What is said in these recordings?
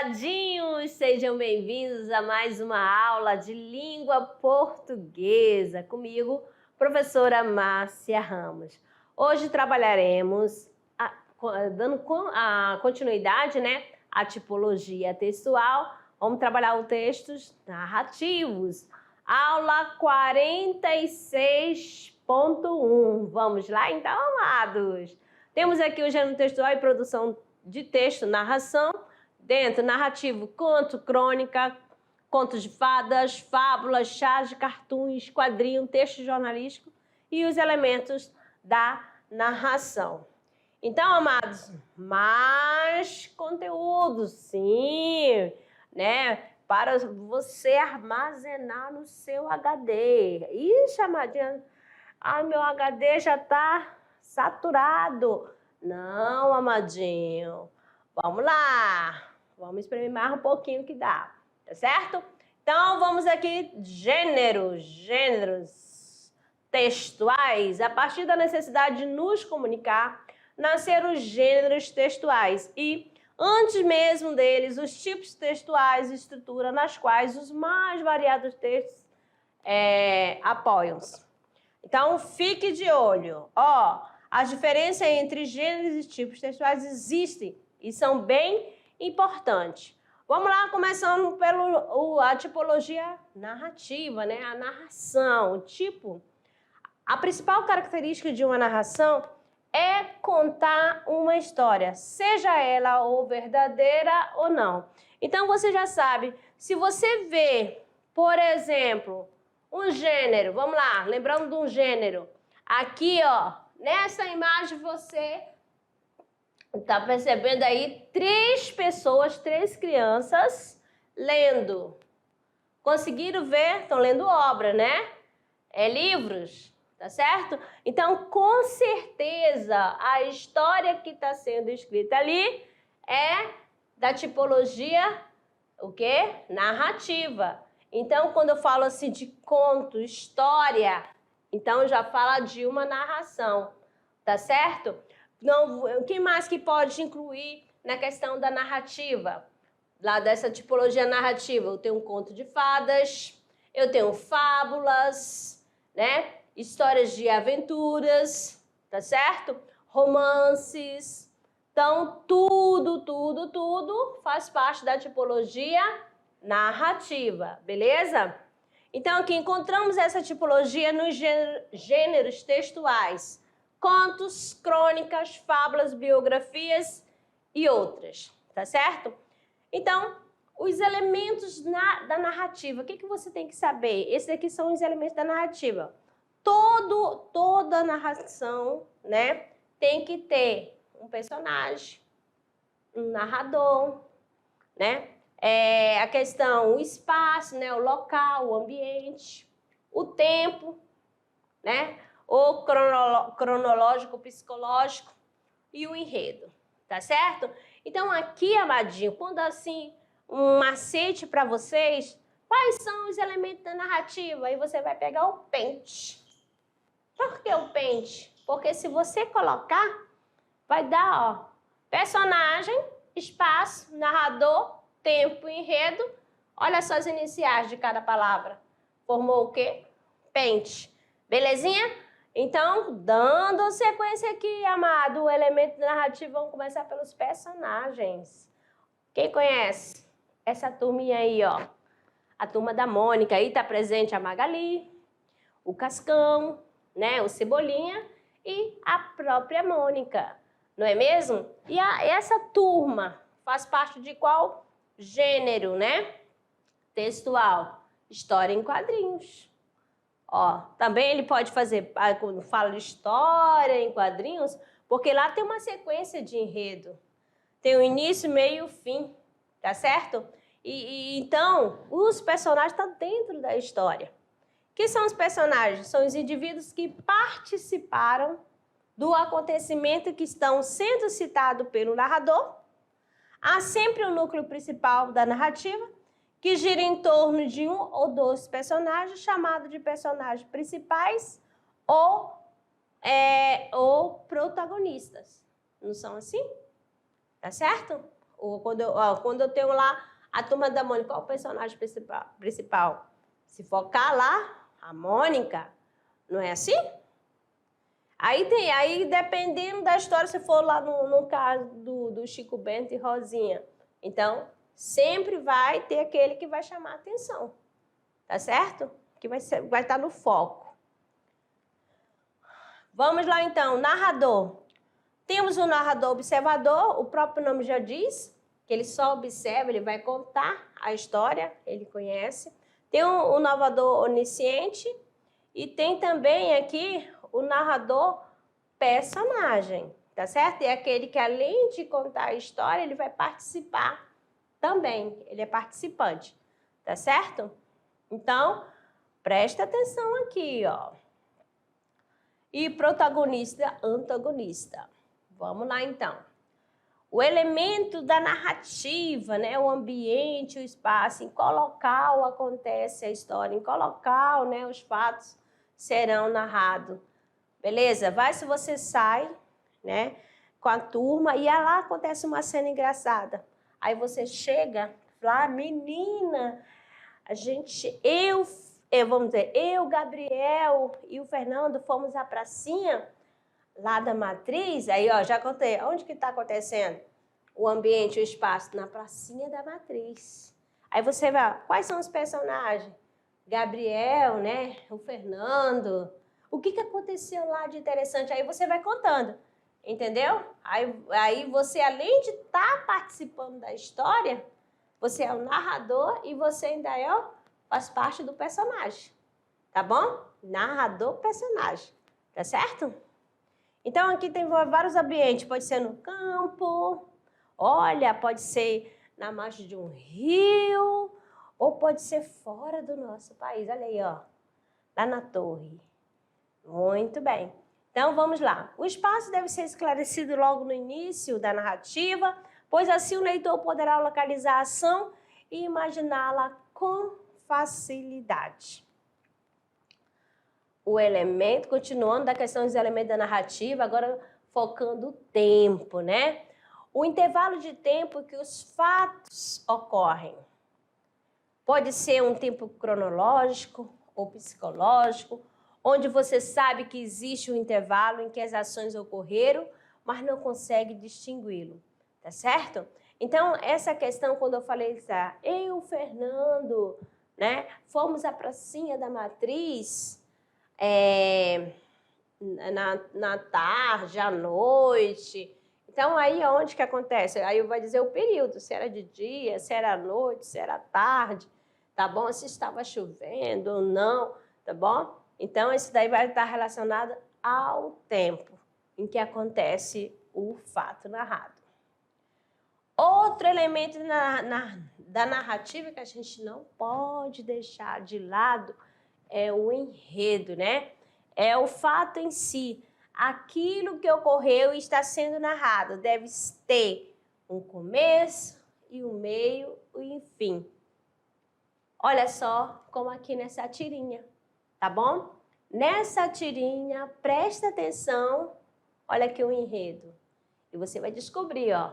amadinhos, sejam bem-vindos a mais uma aula de língua portuguesa comigo, professora Márcia Ramos. Hoje trabalharemos, dando a continuidade, né, à tipologia textual. Vamos trabalhar os textos narrativos. Aula 46.1. Vamos lá então, amados? Temos aqui o gênero textual e produção de texto, narração. Dentro, narrativo, conto, crônica, contos de fadas, fábulas, chás de cartoons, quadrinho, texto jornalístico e os elementos da narração. Então, amados, mais conteúdo, sim, né? Para você armazenar no seu HD. Ixi, amadinha, meu HD já está saturado. Não, amadinho. Vamos lá. Vamos exprimir mais um pouquinho que dá. Tá certo? Então, vamos aqui, gêneros textuais. A partir da necessidade de nos comunicar, nasceram os gêneros textuais e, antes mesmo deles, os tipos textuais e estrutura nas quais os mais variados textos apoiam-se. Então, fique de olho. As diferenças entre gêneros e tipos textuais existem e são bem importantes. Vamos lá, começando pela tipologia narrativa, né? A narração, o tipo. A principal característica de uma narração é contar uma história, seja ela ou verdadeira ou não. Então, você já sabe, se você vê, por exemplo, um gênero, vamos lá, lembrando de um gênero, aqui, nessa imagem você está percebendo aí 3 pessoas, 3 crianças lendo. Conseguiram ver? Estão lendo obra, né? Livros. Tá certo? Então, com certeza, a história que está sendo escrita ali é da tipologia, o quê? Narrativa. Então, quando eu falo assim de conto, história, então já fala de uma narração, tá certo? Não, o que mais que pode incluir na questão da narrativa? Lá dessa tipologia narrativa, eu tenho um conto de fadas, eu tenho fábulas, né? Histórias de aventuras, tá certo? Romances. Então, tudo faz parte da tipologia narrativa, beleza? Então, aqui encontramos essa tipologia nos gêneros textuais. Contos, crônicas, fábulas, biografias e outras, tá certo? Então, os elementos da narrativa, o que você tem que saber? Esses aqui são os elementos da narrativa. Toda narração, né, tem que ter um personagem, um narrador, né? A questão, o espaço, né, o local, o ambiente, o tempo, né? O cronológico, psicológico e o enredo, tá certo? Então, aqui, amadinho, quando assim, um macete para vocês, quais são os elementos da narrativa? Aí você vai pegar o pente. Por que o pente? Porque se você colocar, vai dar, personagem, espaço, narrador, tempo, enredo. Olha só as iniciais de cada palavra. Formou o quê? Pente. Belezinha? Então, dando sequência aqui, amado, o elemento narrativo, vamos começar pelos personagens. Quem conhece essa turminha aí, A turma da Mônica. Aí tá presente a Magali, o Cascão, né, o Cebolinha e a própria Mônica, não é mesmo? E essa turma faz parte de qual gênero, né? Textual. História em quadrinhos. Também ele pode fazer, quando fala de história em quadrinhos, porque lá tem uma sequência de enredo. Tem o início, meio e o fim, tá certo? Então, os personagens estão dentro da história. Quem são os personagens? São os indivíduos que participaram do acontecimento que estão sendo citados pelo narrador. Há sempre um núcleo principal da narrativa, que gira em torno de um ou dois personagens, chamados de personagens principais ou protagonistas. Não são assim? Tá certo? Ou quando eu tenho lá a Turma da Mônica, qual é o personagem principal? Se focar lá, a Mônica, não é assim? Aí dependendo da história, se for lá no caso do Chico Bento e Rosinha, então sempre vai ter aquele que vai chamar a atenção, tá certo? Que vai estar no foco. Vamos lá então, narrador. Temos um narrador observador, o próprio nome já diz, que ele só observa, ele vai contar a história, ele conhece. Tem o narrador onisciente e tem também aqui o narrador personagem, tá certo? É aquele que além de contar a história, ele vai participar também, ele é participante, tá certo? Então, presta atenção aqui, ó. E protagonista, antagonista. Vamos lá, então. O elemento da narrativa, né? O ambiente, o espaço, em qual local acontece a história, em qual local, né, os fatos serão narrados. Beleza? Vai se você sai, né, com a turma e lá acontece uma cena engraçada. Aí você chega lá, menina, vamos dizer, eu, Gabriel e o Fernando fomos à pracinha lá da Matriz, aí ó, já contei, onde que está acontecendo o ambiente, o espaço? Na pracinha da Matriz. Aí você vai, quais são os personagens? Gabriel, né, o Fernando, o que aconteceu lá de interessante? Aí você vai contando, entendeu? Aí você, além de estar participando da história, você é o narrador e você ainda faz parte do personagem, tá bom? Narrador, personagem, tá certo? Então, aqui tem vários ambientes, pode ser no campo, olha, pode ser na margem de um rio, ou pode ser fora do nosso país, olha aí, ó, lá na torre. Muito bem. Então, vamos lá. O espaço deve ser esclarecido logo no início da narrativa, pois assim o leitor poderá localizar a ação e imaginá-la com facilidade. O elemento, continuando da questão dos elementos da narrativa, agora focando o tempo, né? O intervalo de tempo que os fatos ocorrem. Pode ser um tempo cronológico ou psicológico, onde você sabe que existe um intervalo em que as ações ocorreram, mas não consegue distingui-lo, tá certo? Então, essa questão, quando eu falei, eu, Fernando, né, fomos à pracinha da Matriz, na tarde, à noite. Então, aí onde que acontece? Aí vai dizer o período, se era de dia, se era à noite, se era à tarde, tá bom? Se estava chovendo ou não, tá bom? Então, isso daí vai estar relacionado ao tempo em que acontece o fato narrado. Outro elemento da narrativa que a gente não pode deixar de lado é o enredo, né? É o fato em si. Aquilo que ocorreu e está sendo narrado deve ter um começo e um meio e um fim. Olha só como aqui nessa tirinha, tá bom? Nessa tirinha, presta atenção, olha aqui o enredo. E você vai descobrir, ó,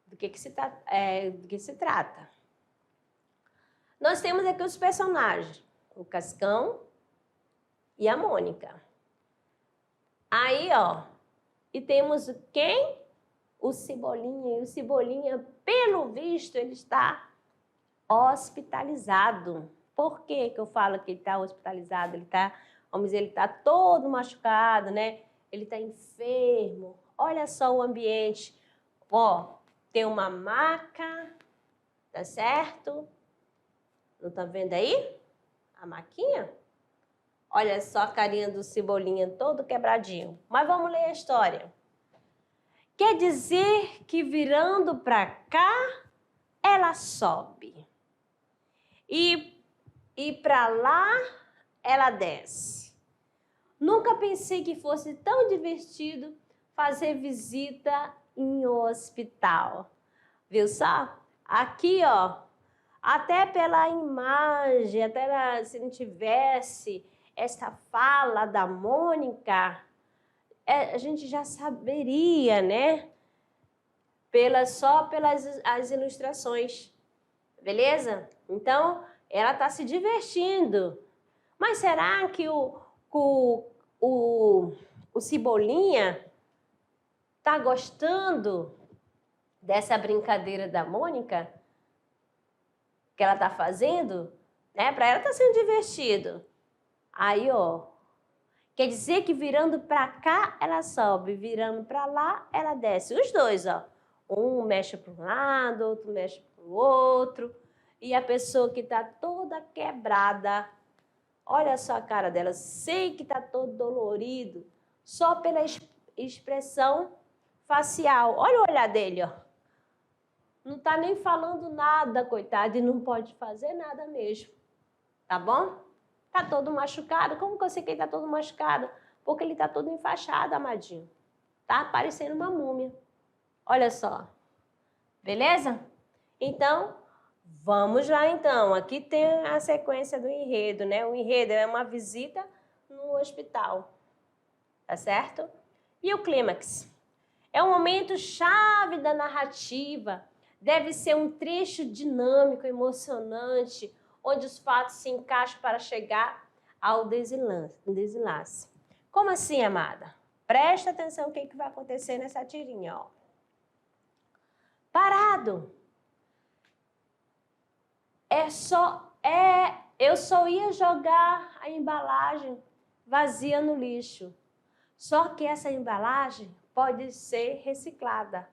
do que se trata. Nós temos aqui os personagens, o Cascão e a Mônica. Aí, ó, e temos quem? O Cebolinha. E o Cebolinha, pelo visto, ele está hospitalizado. Por que que eu falo que ele está hospitalizado? Ele está, vamos dizer, ele está todo machucado, né? Ele está enfermo. Olha só o ambiente. Ó, tem uma maca, tá certo? Não tá vendo aí? A maquinha? Olha só a carinha do Cebolinha todo quebradinho. Mas vamos ler a história. Quer dizer que virando para cá, ela sobe. E para lá, ela desce. Nunca pensei que fosse tão divertido fazer visita em hospital. Viu só? Aqui, ó, até pela imagem, se não tivesse essa fala da Mônica, a gente já saberia, né? só pelas as ilustrações, beleza? Então, ela está se divertindo. Mas será que o Cebolinha está gostando dessa brincadeira da Mônica que ela está fazendo? Né? Para ela está sendo divertido. Aí, ó, quer dizer que virando para cá ela sobe, virando para lá ela desce. Os dois, ó. Um mexe para um lado, outro mexe para o outro. E a pessoa que está toda quebrada, olha só a cara dela, sei que está todo dolorido, só pela expressão facial. Olha o olhar dele, ó. Não está nem falando nada, coitado, e não pode fazer nada mesmo. Tá bom? Tá todo machucado. Como que eu sei que ele tá todo machucado? Porque ele tá todo enfaixado, amadinho. Tá parecendo uma múmia. Olha só. Beleza? Então, vamos lá então. Aqui tem a sequência do enredo, né? O enredo é uma visita no hospital. Tá certo? E o clímax? É um momento chave da narrativa. Deve ser um trecho dinâmico, emocionante, onde os fatos se encaixam para chegar ao desenlace. Como assim, amada? Presta atenção o que vai acontecer nessa tirinha, ó. Parado. Eu só ia jogar a embalagem vazia no lixo. Só que essa embalagem pode ser reciclada.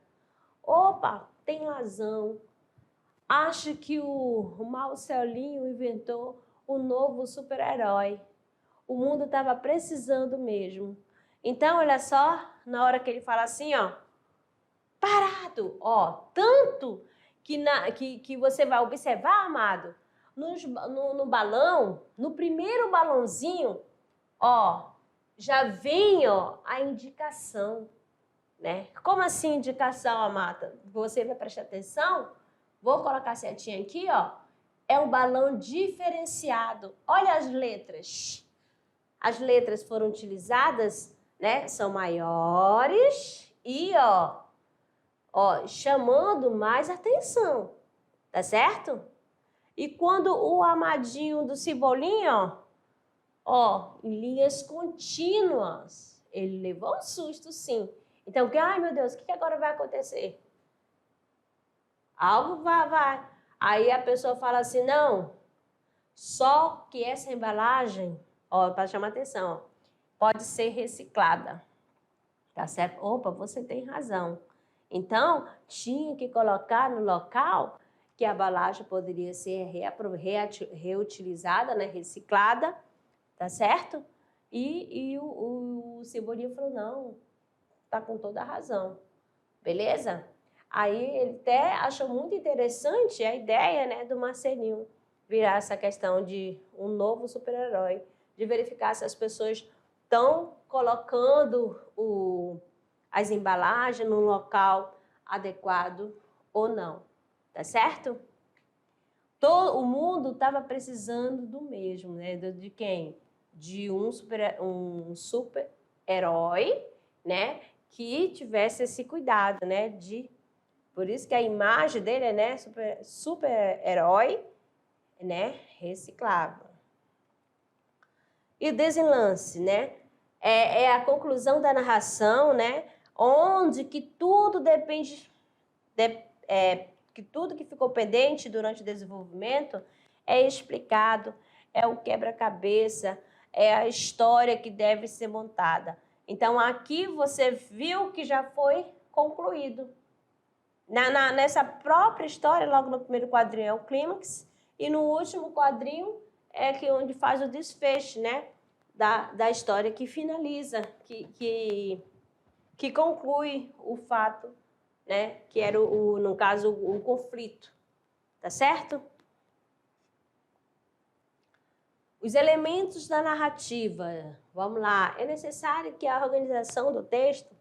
Opa, tem razão. Acho que o Marcelinho inventou o novo super-herói. O mundo estava precisando mesmo. Então, olha só, na hora que ele fala assim, ó, parado, ó, tanto que você vai observar, amado, no balão, no primeiro balãozinho, ó, já vem, ó, a indicação, né? Como assim indicação, amada? Você vai prestar atenção? Vou colocar a setinha aqui, ó. É um balão diferenciado. Olha as letras. As letras foram utilizadas, né? São maiores e, ó, chamando mais atenção. Tá certo? E quando o amadinho do Cebolinha, ó, em linhas contínuas, ele levou um susto, sim. Então, ai meu Deus, o que agora vai acontecer? Algo vai. Aí a pessoa fala assim, não, só que essa embalagem, ó, para chamar atenção, ó, pode ser reciclada. Tá certo? Opa, você tem razão. Então, tinha que colocar no local que a embalagem poderia ser reutilizada, né, reciclada, tá certo? E o Cebolinha falou, não, tá com toda a razão. Beleza? Aí ele até achou muito interessante a ideia, né, do Marcelinho virar essa questão de um novo super-herói, de verificar se as pessoas estão colocando as embalagens no local adequado ou não, tá certo? O mundo estava precisando do mesmo, né? De quem? De um super-herói, né? Que tivesse esse cuidado, né? Por isso que a imagem dele é, né? Super-herói, né? Reciclável. E o desenlace, né? É a conclusão da narração, né? Onde que tudo depende, que tudo que ficou pendente durante o desenvolvimento é explicado, é o quebra-cabeça, é a história que deve ser montada. Então, aqui você viu que já foi concluído. Nessa própria história, logo no primeiro quadrinho é o clímax, e no último quadrinho é onde faz o desfecho, né? Da história que finaliza, que conclui o fato, né? Que era, no caso, o conflito. Tá certo? Os elementos da narrativa. Vamos lá. É necessário que a organização do texto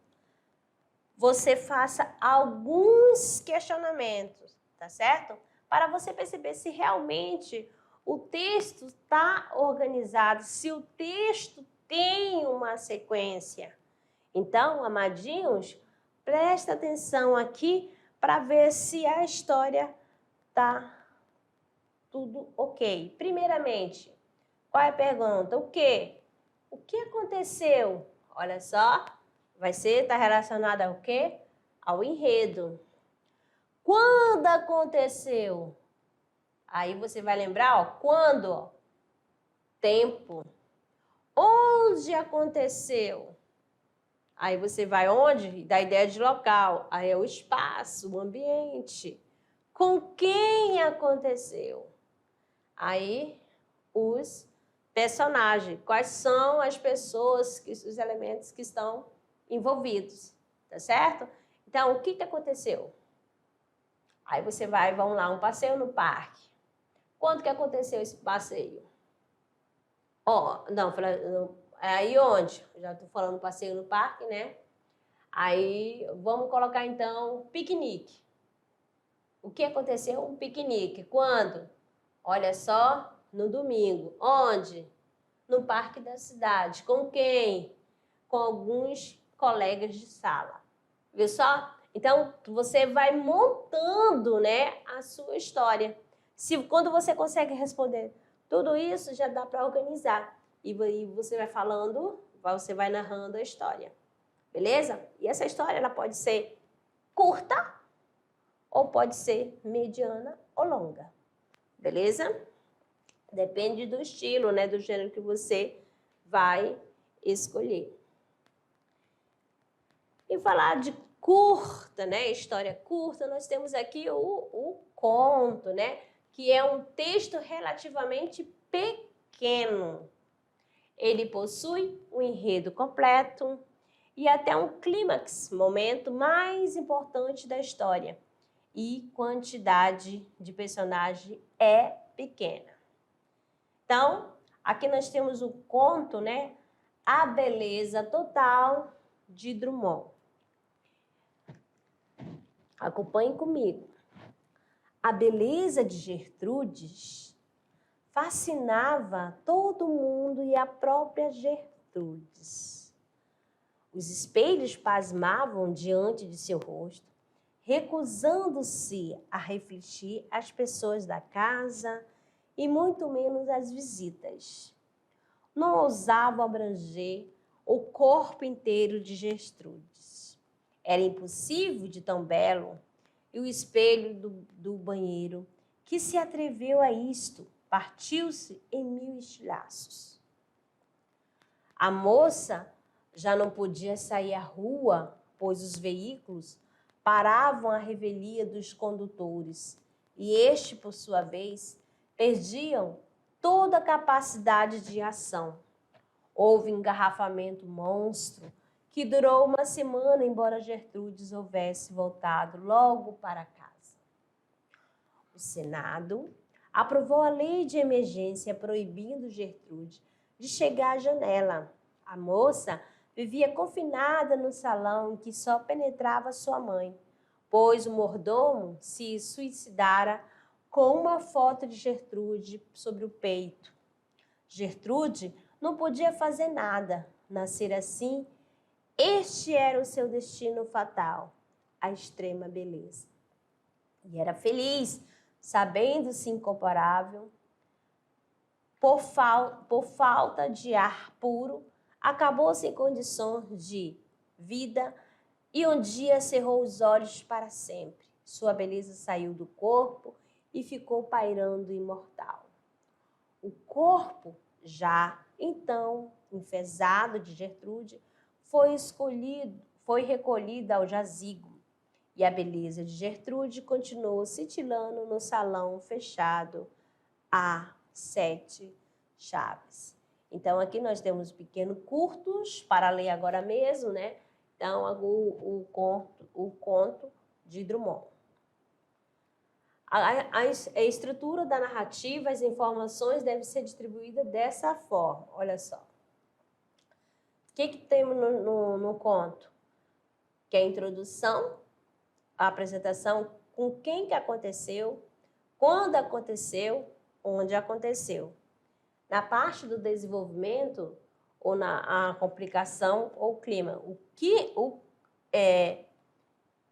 você faça alguns questionamentos, tá certo? Para você perceber se realmente o texto está organizado, se o texto tem uma sequência. Então, amadinhos, presta atenção aqui para ver se a história tá tudo ok. Primeiramente, qual é a pergunta? O quê? O que aconteceu? Olha só, tá relacionado ao quê? Ao enredo. Quando aconteceu? Aí você vai lembrar, ó, quando? Ó, tempo. Onde aconteceu? Aí você vai onde? Dá ideia de local. Aí é o espaço, o ambiente. Com quem aconteceu? Aí os personagens. Quais são as pessoas, os elementos que estão envolvidos, tá certo? Então, o que aconteceu? Aí você vamos lá, um passeio no parque. Quando que aconteceu esse passeio? Ó, não, aí onde? Já estou falando passeio no parque, né? Aí vamos colocar então piquenique. O que aconteceu? Um piquenique. Quando? Olha só, no domingo. Onde? No parque da cidade. Com quem? Com alguns colegas de sala. Viu só? Então, você vai montando, né, a sua história. Quando você consegue responder tudo isso, já dá para organizar. E você vai falando, você vai narrando a história. Beleza? E essa história ela pode ser curta ou pode ser mediana ou longa. Beleza? Depende do estilo, né, do gênero que você vai escolher. E falar de curta, né, história curta, nós temos aqui o conto, né, que é um texto relativamente pequeno. Ele possui um enredo completo e até um clímax, momento mais importante da história. E quantidade de personagem é pequena. Então, aqui nós temos o conto, né? A Beleza Total de Drummond. Acompanhe comigo. A beleza de Gertrudes fascinava todo mundo e a própria Gertrudes. Os espelhos pasmavam diante de seu rosto, recusando-se a refletir as pessoas da casa e muito menos as visitas. Não ousavam abranger o corpo inteiro de Gertrudes. Era impossível de tão belo, e o espelho do banheiro, que se atreveu a isto, partiu-se em 1000 estilhaços. A moça já não podia sair à rua, pois os veículos paravam à revelia dos condutores, e este, por sua vez, perdiam toda a capacidade de ação. Houve engarrafamento monstro que durou uma semana, embora Gertrudes houvesse voltado logo para casa. O Senado aprovou a lei de emergência proibindo Gertrude de chegar à janela. A moça vivia confinada no salão em que só penetrava sua mãe, pois o mordomo se suicidara com uma foto de Gertrude sobre o peito. Gertrude não podia fazer nada. Nascer assim, este era o seu destino fatal, a extrema beleza. E era feliz, sabendo-se incomparável. Por falta de ar puro, acabou sem condições de vida e um dia cerrou os olhos para sempre. Sua beleza saiu do corpo e ficou pairando imortal. O corpo, já então enfesado de Gertrude, foi recolhido ao jazigo, e a beleza de Gertrude continuou cintilando no salão fechado a 7 chaves. Então, aqui nós temos pequenos curtos para ler agora mesmo, né? Então, o conto de Drummond. A estrutura da narrativa, as informações devem ser distribuídas dessa forma. Olha só. O que temos no conto? Que é a introdução, a apresentação, com quem que aconteceu, quando aconteceu, onde aconteceu. Na parte do desenvolvimento, ou na complicação, ou clima.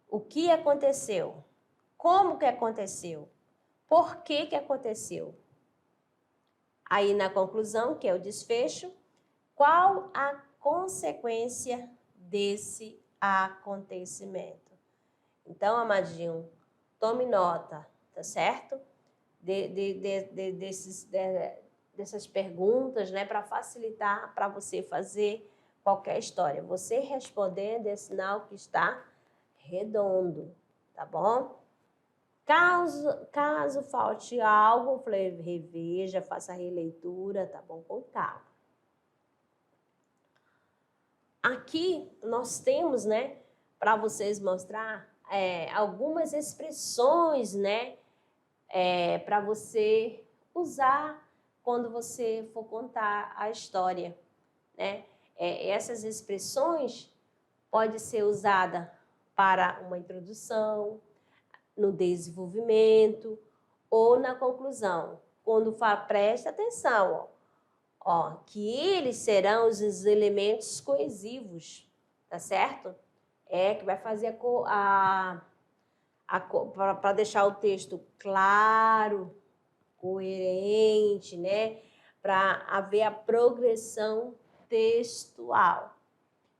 O que aconteceu? Como que aconteceu? Por que que aconteceu? Aí na conclusão, que é o desfecho, qual a consequência desse acontecimento? Então, amadinho, tome nota, tá certo? Dessas perguntas, né, para facilitar para você fazer qualquer história. Você respondendo é sinal que está redondo, tá bom? Caso falte algo, reveja, faça a releitura, tá bom? Com calma. Aqui nós temos, né, para vocês mostrar algumas expressões, né, para você usar quando você for contar a história, né? Essas expressões podem ser usadas para uma introdução, no desenvolvimento ou na conclusão. Quando fala, presta atenção, ó, que eles serão os elementos coesivos, tá certo? Que vai fazer para deixar o texto claro, coerente, né? Para haver a progressão textual.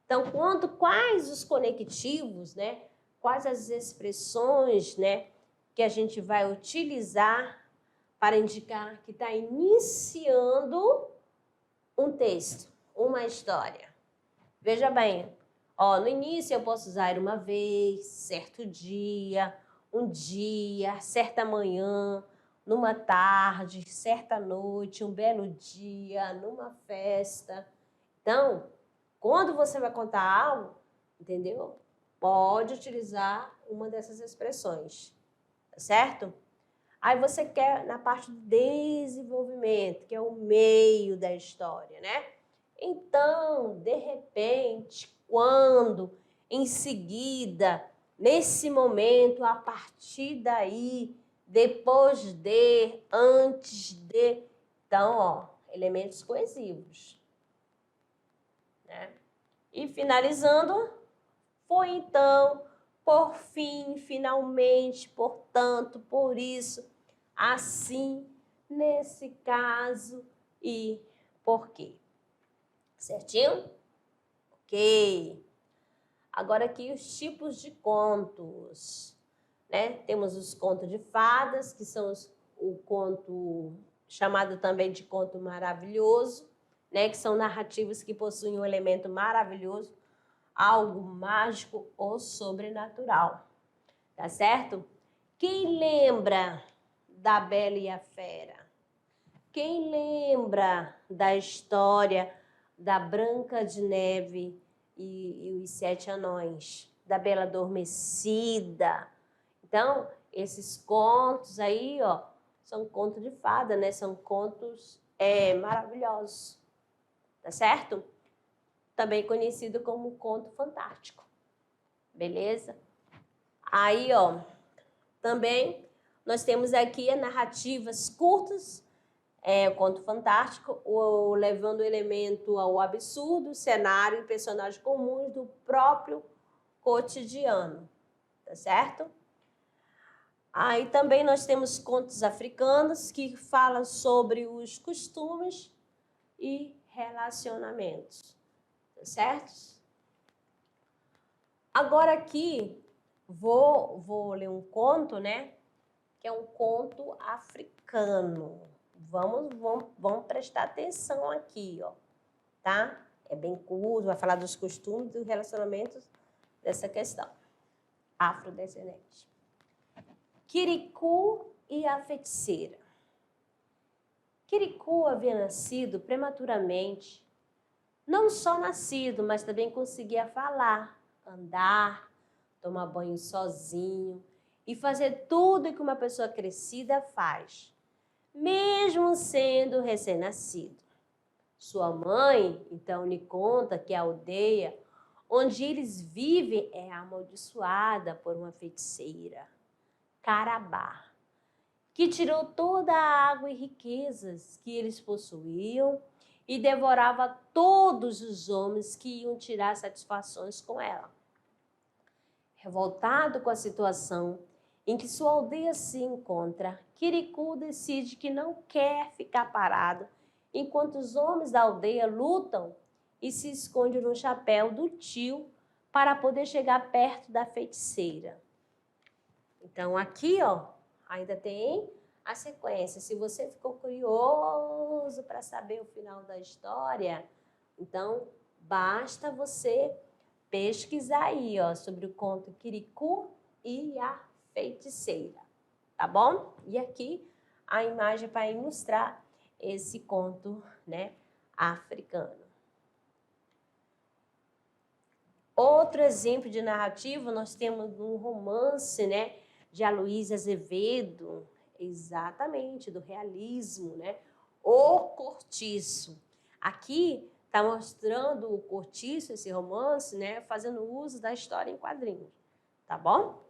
Então, quais os conectivos, né? Quais as expressões, né, que a gente vai utilizar para indicar que está iniciando um texto, uma história. Veja bem, ó, no início eu posso usar uma vez, certo dia, um dia, certa manhã, numa tarde, certa noite, um belo dia, numa festa. Então, quando você vai contar algo, entendeu? Pode utilizar uma dessas expressões, tá certo? Aí você quer na parte do desenvolvimento, que é o meio da história, né? Então, de repente, quando, em seguida, nesse momento, a partir daí, depois de, antes de. Então, ó, elementos coesivos, né? E finalizando, foi então, por fim, finalmente, portanto, por isso, assim, nesse caso e por quê. Certinho? Ok. Agora aqui os tipos de contos, né? Temos os contos de fadas, que são o conto chamado também de conto maravilhoso, né? Que são narrativas que possuem um elemento maravilhoso, algo mágico ou sobrenatural, tá certo? Quem lembra da Bela e a Fera? Quem lembra da história da Branca de Neve e os Sete Anões? Da Bela Adormecida? Então, esses contos aí, ó, são contos de fada, né? São contos maravilhosos, tá certo? Também conhecido como conto fantástico, beleza? Aí, ó, também nós temos aqui as narrativas curtas, o conto fantástico, levando o elemento ao absurdo, cenário e personagens comuns do próprio cotidiano, tá certo? Aí também nós temos contos africanos que falam sobre os costumes e relacionamentos, tá certo? Agora aqui vou ler um conto, né? Que é um conto africano. Vamos prestar atenção aqui, ó, tá? É bem curto, vai falar dos costumes e dos relacionamentos dessa questão afrodescendente. Quiricu e a feiticeira. Quiricu havia nascido prematuramente. Não só nascido, mas também conseguia falar, andar, tomar banho sozinho e fazer tudo que uma pessoa crescida faz, mesmo sendo recém-nascido. Sua mãe, então, lhe conta que a aldeia onde eles vivem é amaldiçoada por uma feiticeira, Carabá, que tirou toda a água e riquezas que eles possuíam e devorava todos os homens que iam tirar satisfações com ela. Revoltado com a situação em que sua aldeia se encontra, Quiricu decide que não quer ficar parado enquanto os homens da aldeia lutam e se esconde no chapéu do tio para poder chegar perto da feiticeira. Então aqui, ó, ainda tem a sequência. Se você ficou curioso para saber o final da história, então basta você pesquisar aí, ó, sobre o conto Quiricu e a feiticeira, tá bom? E aqui a imagem para ilustrar esse conto, né, africano. Outro exemplo de narrativa, nós temos um romance, né, de Aloysio Azevedo, exatamente, do realismo, né? O Cortiço. Aqui está mostrando o Cortiço, esse romance, né, fazendo uso da história em quadrinhos, tá bom?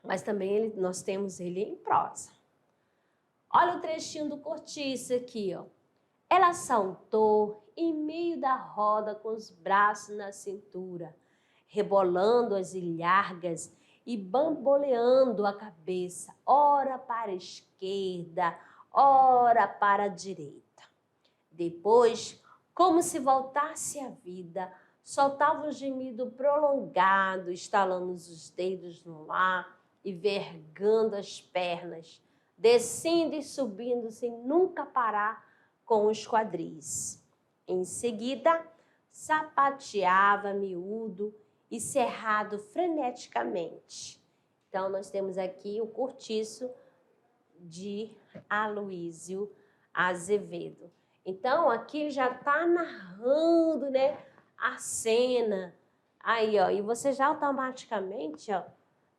Mas também nós temos ele em prosa. Olha o trechinho do Cortiço aqui, ó. Ela saltou em meio da roda com os braços na cintura, rebolando as ilhargas e bamboleando a cabeça, ora para a esquerda, ora para a direita. Depois, como se voltasse à vida, soltava um gemido prolongado, estalando os dedos no ar e vergando as pernas, descendo e subindo sem nunca parar com os quadris. Em seguida, sapateava miúdo e cerrado freneticamente. Então, nós temos aqui o Cortiço de Aloysio Azevedo. Então, aqui ele já está narrando, né, a cena. Aí, ó, e você já automaticamente, ó,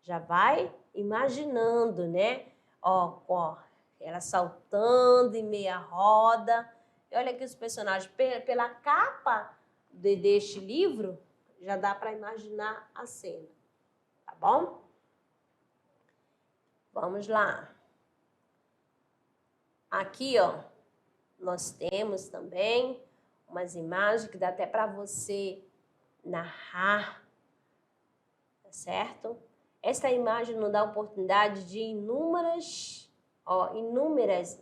já vai imaginando, né? Ó, ela saltando em meia roda. E olha aqui os personagens, pela capa deste livro, já dá para imaginar a cena, tá bom? Vamos lá. Aqui, ó, nós temos também umas imagens que dá até para você narrar, tá certo? Esta imagem nos dá a oportunidade de inúmeras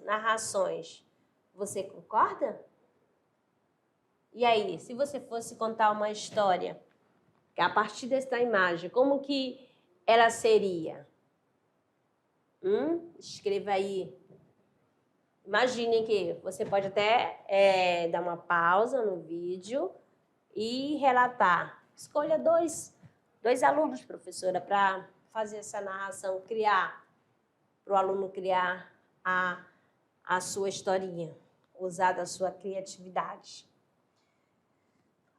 narrações. Você concorda? E aí, se você fosse contar uma história, a partir desta imagem, como que ela seria? Escreva aí. Imagine que você pode até dar uma pausa no vídeo e relatar. Escolha dois alunos, professora, para fazer essa narração, para o aluno criar a sua historinha, usar da sua criatividade.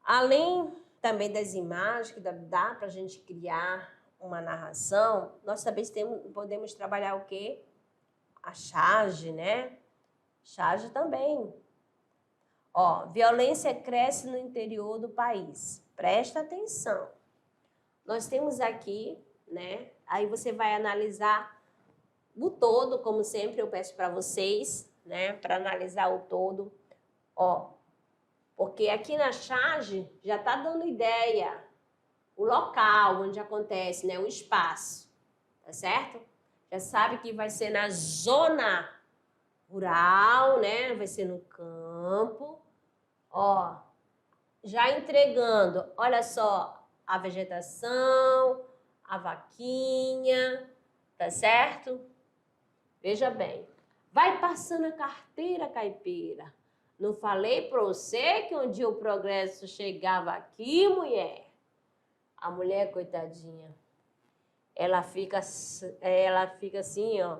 Além também das imagens que dá para a gente criar uma narração, nós também podemos trabalhar o quê? A charge, né? Charge também. Ó, violência cresce no interior do país. Presta atenção. Nós temos aqui, né? Aí você vai analisar o todo, como sempre eu peço para vocês, né? Para analisar o todo. Ó, porque aqui na charge já está dando ideia, o local onde acontece, né? O espaço, tá certo? Já sabe que vai ser na zona rural, né? Vai ser no campo. Ó, já entregando, olha só, a vegetação, a vaquinha, tá certo? Veja bem, vai passando a carteira caipira. Não falei para você que um dia o progresso chegava aqui, mulher? A mulher, coitadinha, ela fica assim, ó,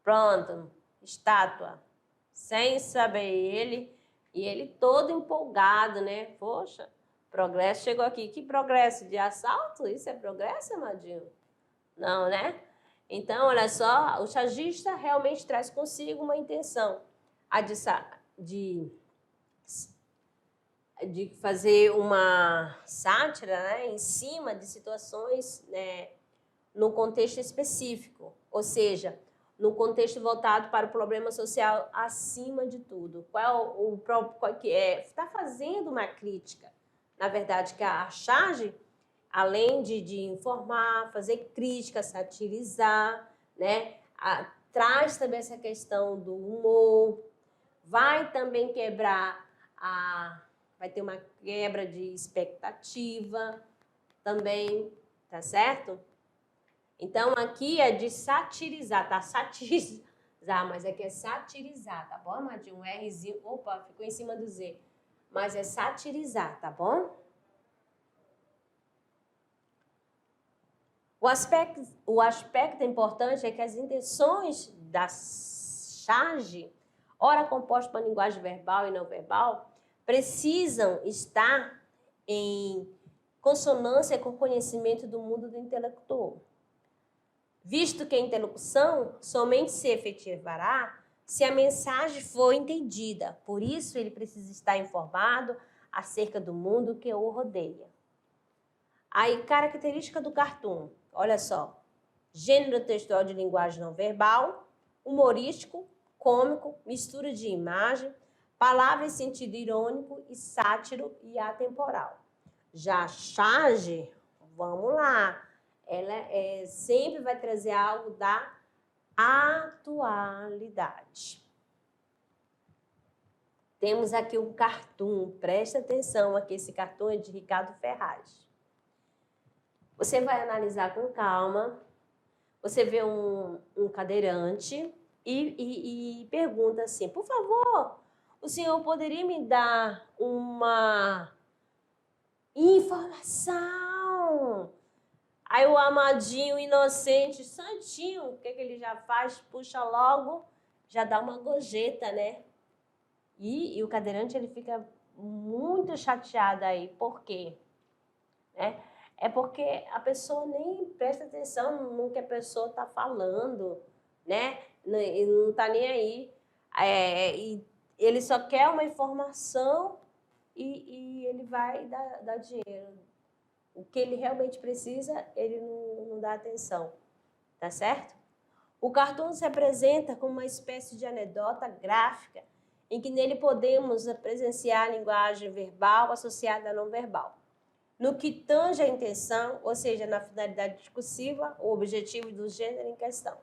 pronto, estátua, sem saber ele, e ele todo empolgado, né? Poxa, progresso chegou aqui. Que progresso? De assalto? Isso é progresso, amadinho? Não, né? Então, olha só, o chargista realmente traz consigo uma intenção de fazer uma sátira, né, em cima de situações, né, no contexto específico, ou seja, no contexto voltado para o problema social acima de tudo. Qual que é? Está fazendo uma crítica, na verdade, que a charge, além de informar, fazer crítica, satirizar, né? Traz também essa questão do humor, vai também vai ter uma quebra de expectativa também, tá certo? Então, aqui é de satirizar, tá? Satirizar, mas aqui é satirizar, tá bom, amadinho? Um Rzinho, opa, ficou em cima do Z. Mas é satirizar, tá bom? O aspecto importante é que as intenções da charge, ora composta por linguagem verbal e não verbal, precisam estar em consonância com o conhecimento do mundo do intelectual. Visto que a interlocução somente se efetivará se a mensagem for entendida. Por isso, ele precisa estar informado acerca do mundo que o rodeia. Aí, característica do cartoon. Olha só. Gênero textual de linguagem não verbal, humorístico, cômico, mistura de imagem, palavra em sentido irônico e sátiro e atemporal. Já a charge, vamos lá, ela sempre vai trazer algo da atualidade. Temos aqui um cartoon, presta atenção aqui, esse cartoon é de Ricardo Ferraz. Você vai analisar com calma, você vê um cadeirante e pergunta assim, por favor, o senhor poderia me dar uma informação? Aí o amadinho, inocente, santinho, o que ele já faz? Puxa logo, já dá uma gorjeta, né? E o cadeirante, ele fica muito chateado aí. Por quê? É porque a pessoa nem presta atenção no que a pessoa está falando, né? Ele não está nem aí. E ele só quer uma informação e ele vai dar dinheiro. O que ele realmente precisa, ele não dá atenção, tá certo? O cartoon se apresenta como uma espécie de anedota gráfica em que nele podemos presenciar a linguagem verbal associada à não verbal. No que tange a intenção, ou seja, na finalidade discursiva, o objetivo do gênero em questão.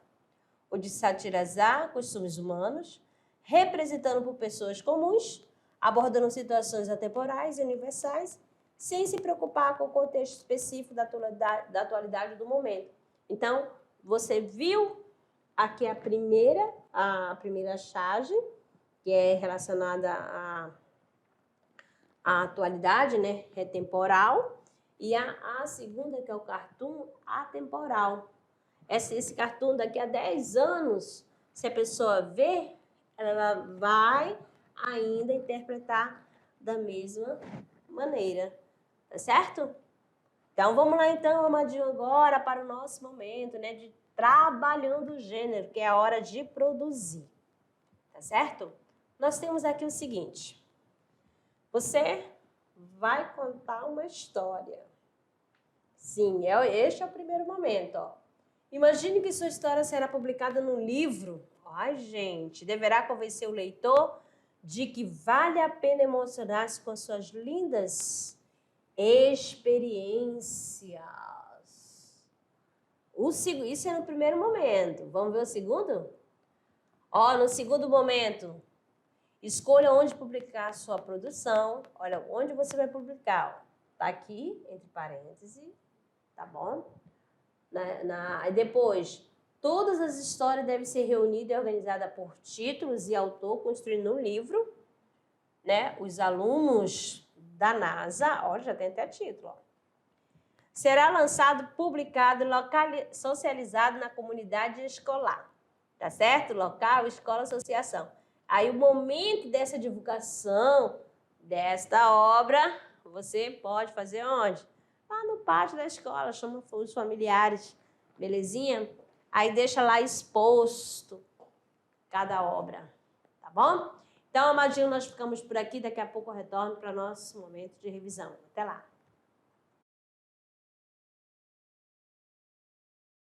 O de satirizar costumes humanos, representando por pessoas comuns, abordando situações atemporais e universais, sem se preocupar com o contexto específico da atualidade do momento. Então, você viu aqui a primeira charge, que é relacionada à atualidade, né? É temporal. E a segunda, que é o cartoon atemporal. Esse cartoon, daqui a 10 anos, se a pessoa ver, ela vai ainda interpretar da mesma maneira. Tá certo? Então, vamos lá então, amadinho, agora para o nosso momento, né, de trabalhando o gênero, que é a hora de produzir. Tá certo? Nós temos aqui o seguinte. Você vai contar uma história. Sim, este é o primeiro momento, ó. Imagine que sua história será publicada num livro. Ai, gente, deverá convencer o leitor de que vale a pena emocionar-se com suas lindas experiências. Isso é no primeiro momento. Vamos ver o segundo? Ó, no segundo momento, escolha onde publicar a sua produção. Olha, onde você vai publicar. Tá aqui, entre parênteses, tá bom? E depois, todas as histórias devem ser reunidas e organizadas por títulos e autor, construindo um livro, né? Os alunos da NASA, ó, já tem até título, ó. Será lançado, publicado, socializado na comunidade escolar, tá certo? Local, escola, associação. Aí o momento dessa divulgação desta obra, você pode fazer onde? Lá no pátio da escola, chama os familiares, belezinha? Aí deixa lá exposto cada obra, tá bom? Então, amadinho, nós ficamos por aqui. Daqui a pouco eu retorno para o nosso momento de revisão. Até lá!